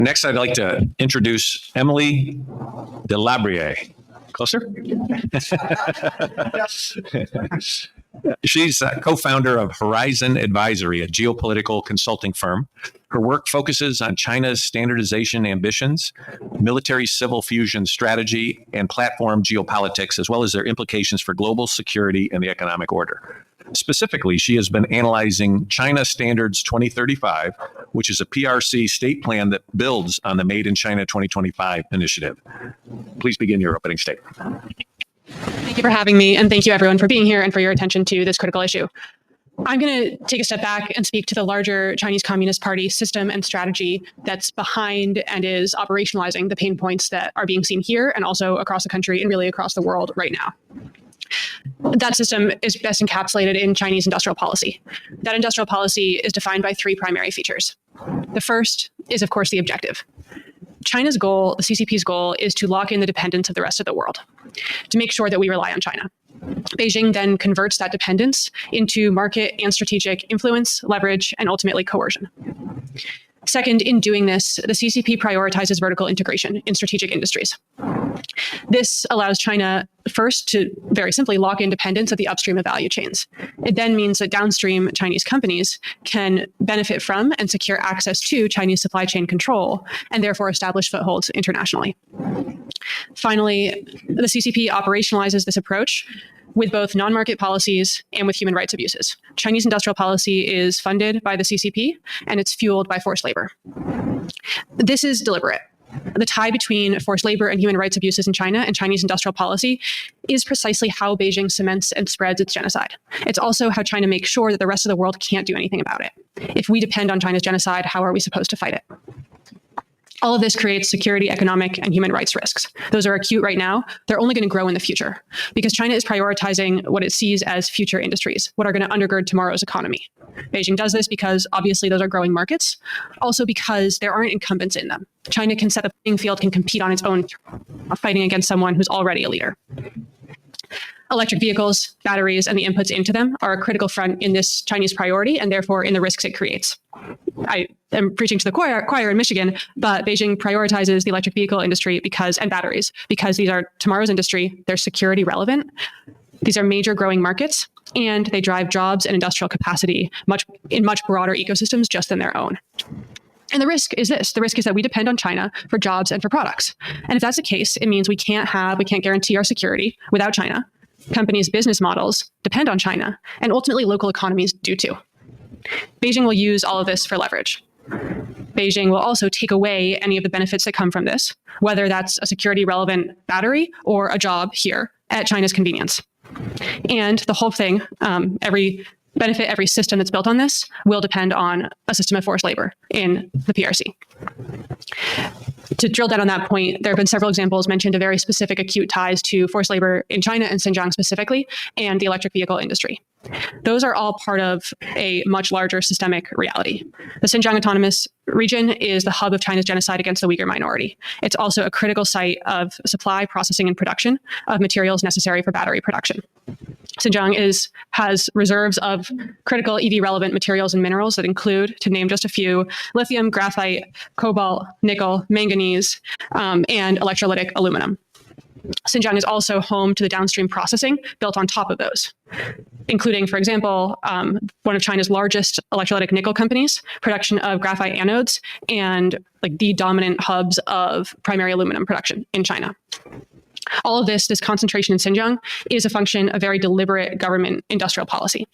Next, I'd like to introduce Emily Delabrie. Closer? She's a co-founder of Horizon Advisory, a geopolitical consulting firm. Her work focuses on China's standardization ambitions, military-civil fusion strategy, and platform geopolitics, as well as their implications for global security and the economic order. Specifically, she has been analyzing China Standards 2035, which is a PRC state plan that builds on the Made in China 2025 initiative. Please begin your opening statement. Thank you for having me, and thank you everyone for being here and for your attention to this critical issue. I'm going to take a step back and speak to the larger Chinese Communist Party system and strategy that's behind and is operationalizing the pain points that are being seen here and also across the country and really across the world right now. That system is best encapsulated in Chinese industrial policy. That industrial policy is defined by three primary features. The first is, of course, the objective. China's goal, the CCP's goal, is to lock in the dependence of the rest of the world, to make sure that we rely on China. Beijing then converts that dependence into market and strategic influence, leverage, and ultimately coercion. Second, in doing this, the CCP prioritizes vertical integration in strategic industries. This allows China first to very simply lock in dependence at the upstream of value chains. It then means that downstream Chinese companies can benefit from and secure access to Chinese supply chain control and therefore establish footholds internationally. Finally, the CCP operationalizes this approach with both non-market policies and with human rights abuses. Chinese industrial policy is funded by the CCP and it's fueled by forced labor. This is deliberate. The tie between forced labor and human rights abuses in China and Chinese industrial policy is precisely how Beijing cements and spreads its genocide. It's also how China makes sure that the rest of the world can't do anything about it. If we depend on China's genocide, how are we supposed to fight it? All of this creates security, economic, and human rights risks. Those are acute right now. They're only going to grow in the future because China is prioritizing what it sees as future industries, what are going to undergird tomorrow's economy. Beijing does this because obviously those are growing markets, also because there aren't incumbents in them. China can set the playing field, can compete on its own, fighting against someone who's already a leader. Electric vehicles, batteries, and the inputs into them are a critical front in this Chinese priority and therefore in the risks it creates. I am preaching to the choir in Michigan, but Beijing prioritizes the electric vehicle industry and batteries because these are tomorrow's industry. They're security relevant. These are major growing markets, and they drive jobs and industrial capacity in much broader ecosystems just than their own. And the risk is this. The risk is that we depend on China for jobs and for products. And if that's the case, it means we can't guarantee our security without China. Companies' business models depend on China, and ultimately local economies do too. Beijing will use all of this for leverage. Beijing will also take away any of the benefits that come from this, whether that's a security-relevant battery or a job here at China's convenience. And the whole thing, every benefit, every system that's built on this will depend on a system of forced labor in the PRC. To drill down on that point, there have been several examples mentioned of very specific acute ties to forced labor in China and Xinjiang specifically, and the electric vehicle industry. Those are all part of a much larger systemic reality. The Xinjiang Autonomous Region is the hub of China's genocide against the Uyghur minority. It's also a critical site of supply, processing, and production of materials necessary for battery production. Xinjiang has reserves of critical EV-relevant materials and minerals that include, to name just a few, lithium, graphite, cobalt, nickel, manganese, and electrolytic aluminum. Xinjiang is also home to the downstream processing built on top of those, including, for example, one of China's largest electrolytic nickel companies, production of graphite anodes, and the dominant hubs of primary aluminum production in China. All of this concentration in Xinjiang is a function of very deliberate government industrial policy.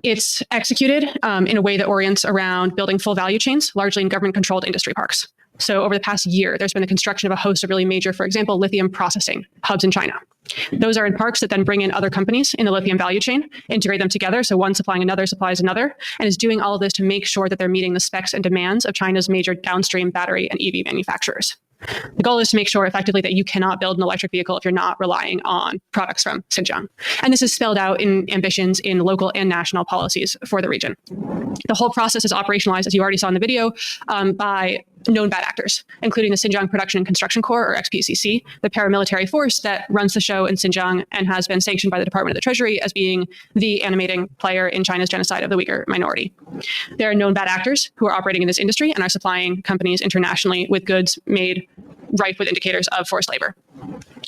It's executed in a way that orients around building full value chains, largely in government-controlled industry parks. So over the past year, there's been the construction of a host of really major, for example, lithium processing hubs in China. Those are in parks that then bring in other companies in the lithium value chain, integrate them together, so one supplying another supplies another, and is doing all of this to make sure that they're meeting the specs and demands of China's major downstream battery and EV manufacturers. The goal is to make sure effectively that you cannot build an electric vehicle if you're not relying on products from Xinjiang. And this is spelled out in ambitions in local and national policies for the region. The whole process is operationalized, as you already saw in the video, by known bad actors, including the Xinjiang Production and Construction Corps, or XPCC, the paramilitary force that runs the show in Xinjiang and has been sanctioned by the Department of the Treasury as being the animating player in China's genocide of the Uyghur minority. There are known bad actors who are operating in this industry and are supplying companies internationally with goods made rife with indicators of forced labor.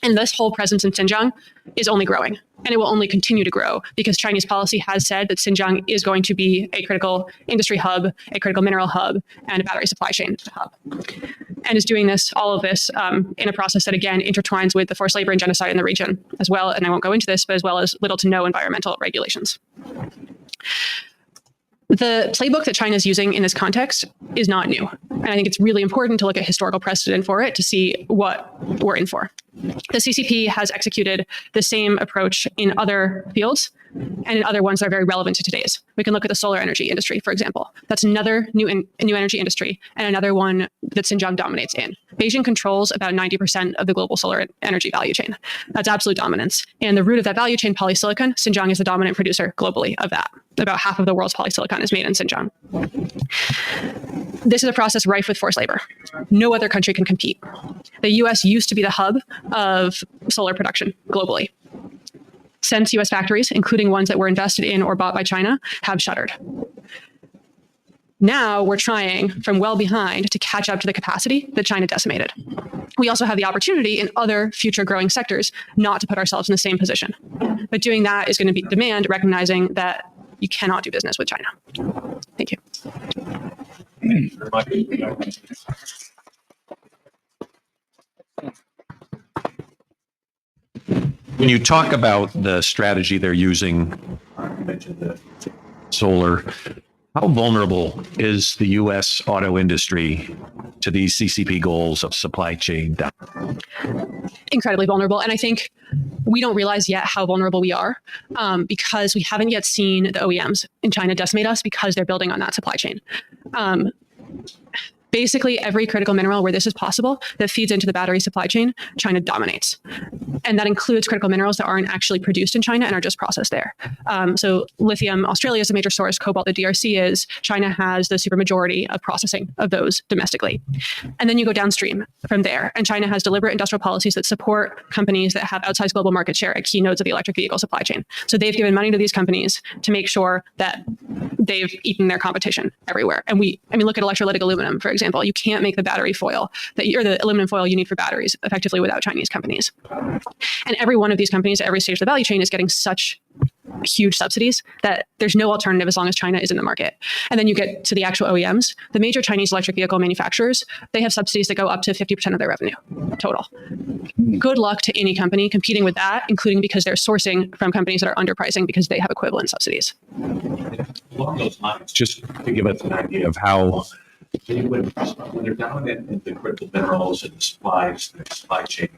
And this whole presence in Xinjiang is only growing, and it will only continue to grow because Chinese policy has said that Xinjiang is going to be a critical industry hub, a critical mineral hub, and a battery supply chain hub. And is doing this, all of this, in a process that, again, intertwines with the forced labor and genocide in the region as well. And I won't go into this, but as well as little to no environmental regulations. The playbook that China is using in this context is not new. And I think it's really important to look at historical precedent for it to see what we're in for. The CCP has executed the same approach in other fields and in other ones that are very relevant to today's. We can look at the solar energy industry, for example. That's another new energy industry and another one that Xinjiang dominates in. Beijing controls about 90% of the global solar energy value chain. That's absolute dominance. And the root of that value chain, polysilicon, Xinjiang is the dominant producer globally of that. About half of the world's polysilicon is made in Xinjiang. This is a process rife with forced labor. No other country can compete. The US used to be the hub of solar production globally. Since US factories, including ones that were invested in or bought by China, have shuttered. Now we're trying from well behind to catch up to the capacity that China decimated. We also have the opportunity in other future growing sectors not to put ourselves in the same position. But doing that is going to demand recognizing that you cannot do business with China. Thank you. When you talk about the strategy they're using, you mentioned the solar, how vulnerable is the U.S. auto industry to these CCP goals of supply chain? Incredibly vulnerable. And I think we don't realize yet how vulnerable we are because we haven't yet seen the OEMs in China decimate us because they're building on that supply chain. Basically, every critical mineral where this is possible that feeds into the battery supply chain, China dominates. And that includes critical minerals that aren't actually produced in China and are just processed there. So lithium, Australia is a major source. Cobalt, the DRC is. China has the supermajority of processing of those domestically. And then you go downstream from there. And China has deliberate industrial policies that support companies that have outsized global market share at key nodes of the electric vehicle supply chain. So they've given money to these companies to make sure that they've eaten their competition everywhere. And look at electrolytic aluminum, for example. You can't make the battery foil or the aluminum foil you need for batteries effectively without Chinese companies. And every one of these companies at every stage of the value chain is getting such huge subsidies that there's no alternative as long as China is in the market. And then you get to the actual OEMs. The major Chinese electric vehicle manufacturers, they have subsidies that go up to 50% of their revenue total. Good luck to any company competing with that, including because they're sourcing from companies that are underpricing because they have equivalent subsidies. Along those lines, just to give us an idea of how when they're dominant in the critical minerals and the supply chain,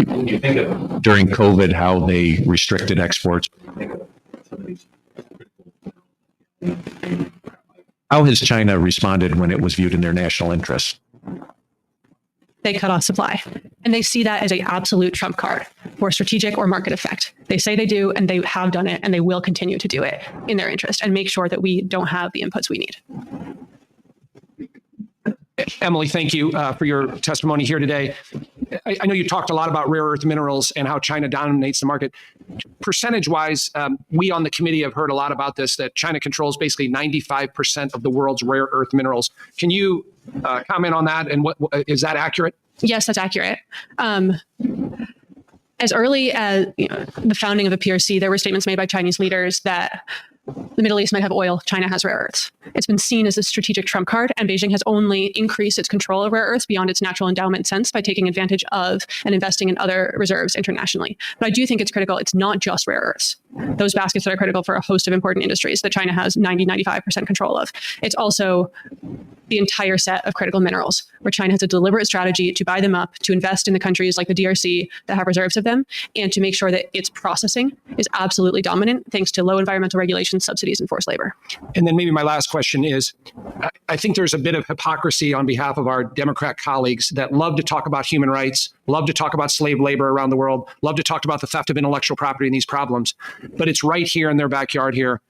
when you think of during COVID, how they restricted exports, how has China responded when it was viewed in their national interest? They cut off supply. And they see that as an absolute trump card for strategic or market effect. They say they do, and they have done it, and they will continue to do it in their interest and make sure that we don't have the inputs we need. Emily, thank you for your testimony here today. I know you talked a lot about rare earth minerals and how China dominates the market. Percentage-wise, we on the committee have heard a lot about this, that China controls basically 95% of the world's rare earth minerals. Can you comment on that, and what is that accurate? Yes, that's accurate. As early as the founding of the PRC, there were statements made by Chinese leaders that the Middle East might have oil, China has rare earths. It's been seen as a strategic trump card, and Beijing has only increased its control of rare earths beyond its natural endowment sense by taking advantage of and investing in other reserves internationally. But I do think it's critical. It's not just rare earths. Those baskets that are critical for a host of important industries that China has 95% control of. It's also the entire set of critical minerals, where China has a deliberate strategy to buy them up, to invest in the countries like the DRC that have reserves of them, and to make sure that its processing is absolutely dominant thanks to low environmental regulations, subsidies, and forced labor. And then maybe my last question is, I think there's a bit of hypocrisy on behalf of our Democrat colleagues that love to talk about human rights, love to talk about slave labor around the world, love to talk about the theft of intellectual property and these problems. But it's right here in their backyard here.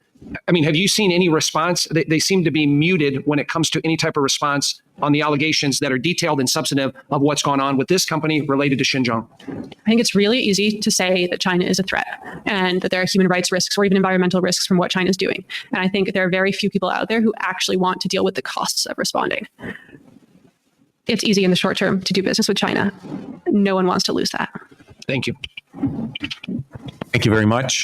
I mean, have you seen any response? They seem to be muted when it comes to any type of response on the allegations that are detailed and substantive of what's gone on with this company related to Xinjiang. I think it's really easy to say that China is a threat and that there are human rights risks or even environmental risks from what China is doing. And I think there are very few people out there who actually want to deal with the costs of responding. It's easy in the short term to do business with China. No one wants to lose that. Thank you. Thank you very much.